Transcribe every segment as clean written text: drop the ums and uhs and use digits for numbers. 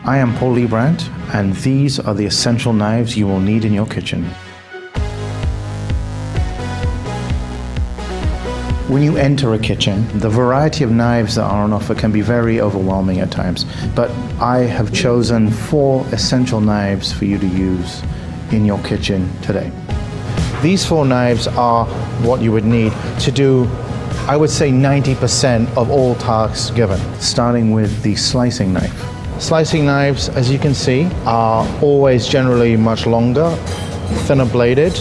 I am Paul Brandt, and these are the essential knives you will need in your kitchen. When you enter a kitchen, the variety of knives that are on offer can be very overwhelming at times, but I have chosen 4 essential knives for you to use in your kitchen today. These 4 knives are what you would need to do, I would say, 90% of all tasks given, starting with the slicing knife. Slicing knives, as you can see, are always generally much longer, thinner bladed,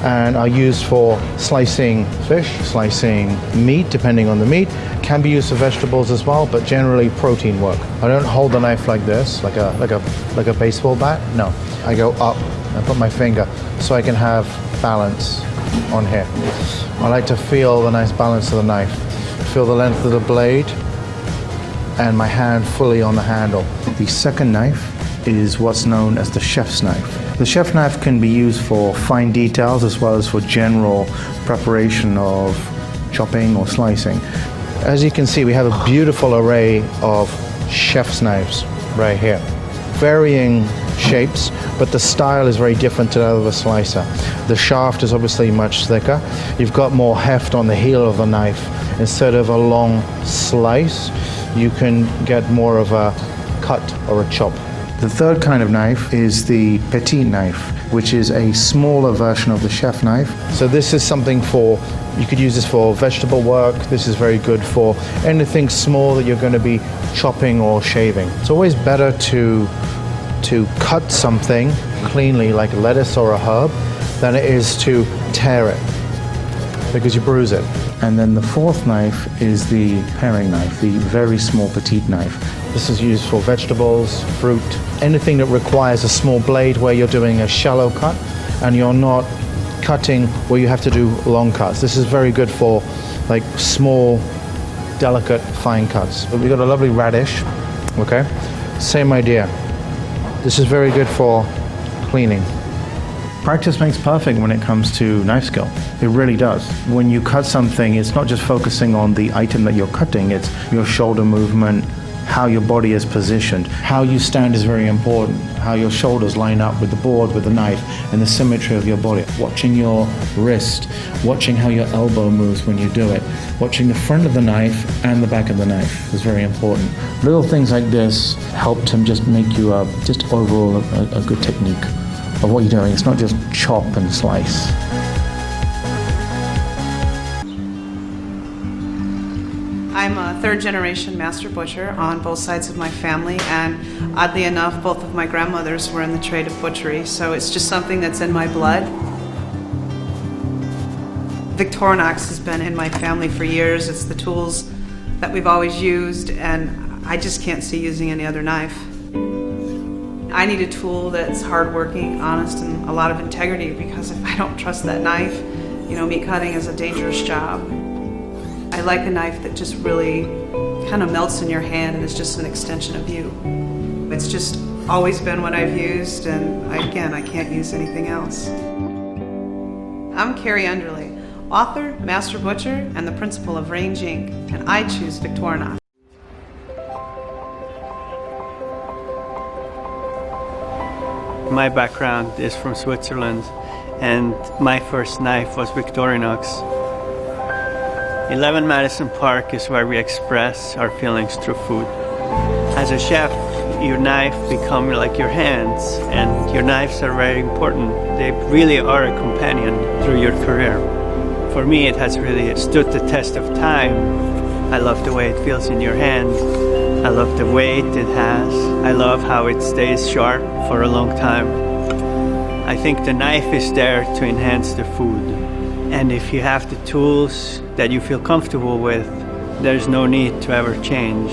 and are used for slicing fish, slicing meat, depending on the meat. Can be used for vegetables as well, but generally protein work. I don't hold the knife like this, like a baseball bat. No, I go up and put my finger so I can have balance on here. I like to feel the nice balance of the knife, feel the length of the blade, and my hand fully on the handle. The second knife is what's known as the chef's knife. The chef knife can be used for fine details as well as for general preparation of chopping or slicing. As you can see, we have a beautiful array of chef's knives right here. Varying shapes, but the style is very different to that of a slicer. The shaft is obviously much thicker. You've got more heft on the heel of the knife. Instead of a long slice, you can get more of a cut or a chop. The third kind of knife is the petite knife, which is a smaller version of the chef knife. So this is something for, you could use this for vegetable work. This is very good for anything small that you're going to be chopping or shaving. It's always better to cut something cleanly, like lettuce or a herb, than it is to tear it, because you bruise it. And then the fourth knife is the paring knife, the very small petite knife. This is used for vegetables, fruit, anything that requires a small blade where you're doing a shallow cut and you're not cutting where you have to do long cuts. This is very good for like small, delicate, fine cuts. But we've got a lovely radish, okay? Same idea. This is very good for cleaning. Practice makes perfect when it comes to knife skill. It really does. When you cut something, it's not just focusing on the item that you're cutting, it's your shoulder movement, how your body is positioned. How you stand is very important. How your shoulders line up with the board, with the knife, and the symmetry of your body. Watching your wrist, watching how your elbow moves when you do it. Watching the front of the knife and the back of the knife is very important. Little things like this help to just make you just overall a good technique of what you're doing. It's not just chop and slice. I'm a third-generation master butcher on both sides of my family, and oddly enough, both of my grandmothers were in the trade of butchery, so it's just something that's in my blood. Victorinox has been in my family for years. It's the tools that we've always used, and I just can't see using any other knife. I need a tool that's hardworking, honest, and a lot of integrity, because if I don't trust that knife, meat cutting is a dangerous job. I like a knife that just really kind of melts in your hand and is just an extension of you. It's just always been what I've used, and again, I can't use anything else. I'm Carrie Underley, author, master butcher, and the principal of Range Inc., and I choose Victorinox. My background is from Switzerland, and my first knife was Victorinox. 11 Madison Park is where we express our feelings through food. As a chef, your knife becomes like your hands, and your knives are very important. They really are a companion through your career. For me, it has really stood the test of time. I love the way it feels in your hand. I love the weight it has. I love how it stays sharp for a long time. I think the knife is there to enhance the food. And if you have the tools that you feel comfortable with, there's no need to ever change.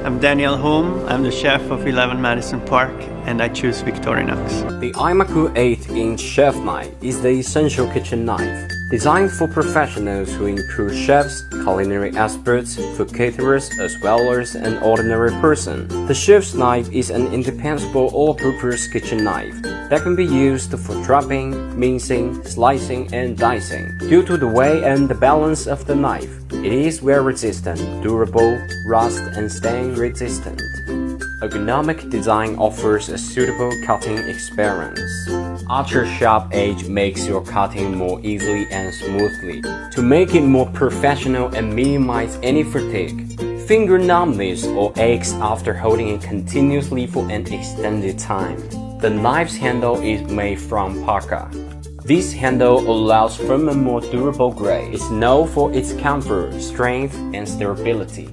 I'm Daniel Holm, I'm the chef of 11 Madison Park, and I choose Victorinox. The imarku 8-inch chef knife is the essential kitchen knife, designed for professionals who include chefs, culinary experts, food caterers, as well as an ordinary person. The chef's knife is an indispensable all-purpose kitchen knife that can be used for chopping, mincing, slicing, and dicing. Due to the weight and the balance of the knife, it is wear resistant, durable, rust, and stain resistant. Ergonomic design offers a suitable cutting experience. Ultra-sharp edge makes your cutting more easily and smoothly. To make it more professional and minimize any fatigue, finger numbness or aches after holding it continuously for an extended time. The knife's handle is made from parka. This handle allows firmer, more durable grade. It's known for its comfort, strength, and stability.